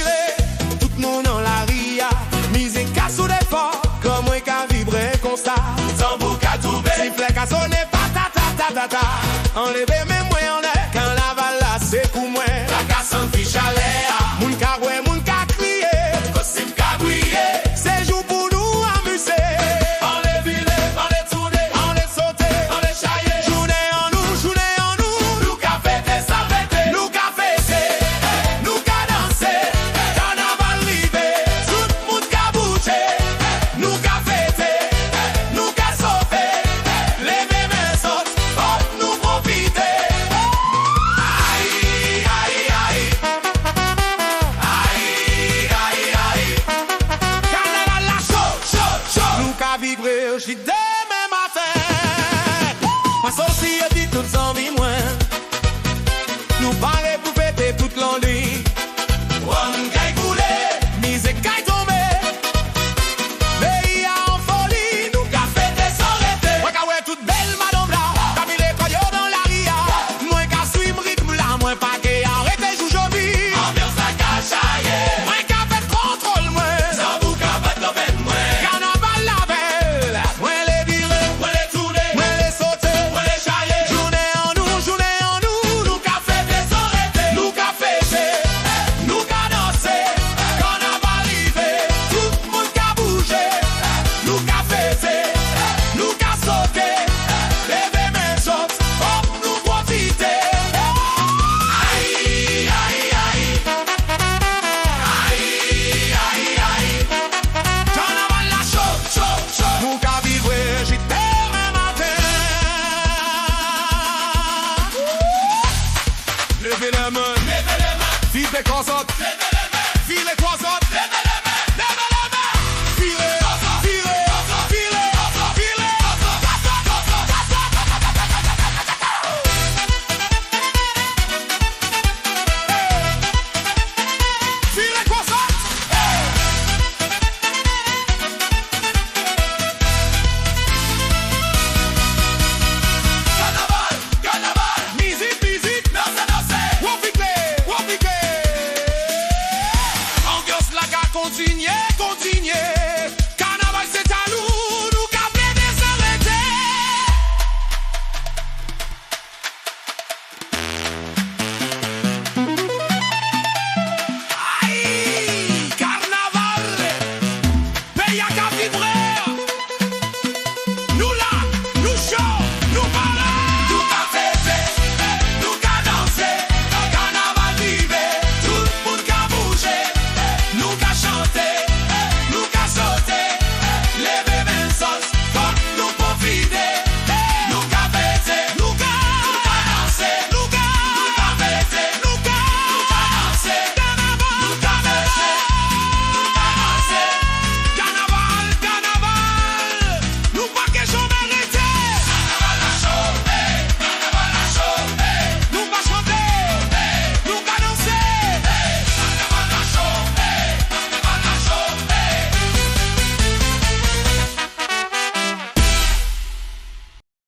virer, tout le monde en la ria. Musique à sous des forts, comme moi qu'à vibrer comme ça. Tambour qu'à tomber, sifflet qu'à sonner, patata. Enlevez mes moyens en l'air, Carnaval là c'est pour moi. La casse en fiche à l'air, moun ka ouais, moun ka crier, costume ka briller. C'est jour pour nous amuser. On les vile, on les tourner, on les sauter, on les chailler. Journée en nous, nous ka fêter, ça fêter, nous ka fêter, nous ka danser. Carnaval rivé, tout le monde ka bouger, nous ka fêter, nous ka sauver. Les mêmes sauts, hop, nous profiter. Aïe, aïe, aïe. Aïe, aïe, aïe. Carnaval la chaud. Nous ka vibrer, j'y demain matin. Ma société toute sans vie moins. Nous paraît pour fêter toute l'année. One kay coulé, musique kay tombé. Pays en folie, nous ka fêter sans arrêter. Moi ka ouais toute belle madame là, ka mis les coyotes dans la ria. Moi ka suivre rythme là, moi pas que arrêter jou jovi. Ambiance la ka chailler. Moi ka fait contrôle moi. Sans vous ka battre l'open moi. Carnaval la belle, moi les virer, moi les tourner, moi les sauter, moi les chailler. Journée en nous, nous ka fêter sans arrêter. Nous ka fêter, nous ka danser. Carnaval rivé, tout le monde ka bouger. Nous ka fêter, nous ka sauter. Lever mes sauts, hop, nous profiter. Aïe, aïe, aïe. Aïe, aïe, aïe. Carnaval la chaud. Nous ka vibrer, j'y demain matin. Levez les mains, vive les croissantes, file les croissantes, levez les mains, file, file les croissantes. Carnaval, musique, danser, wapike. Ambiance la ka continue.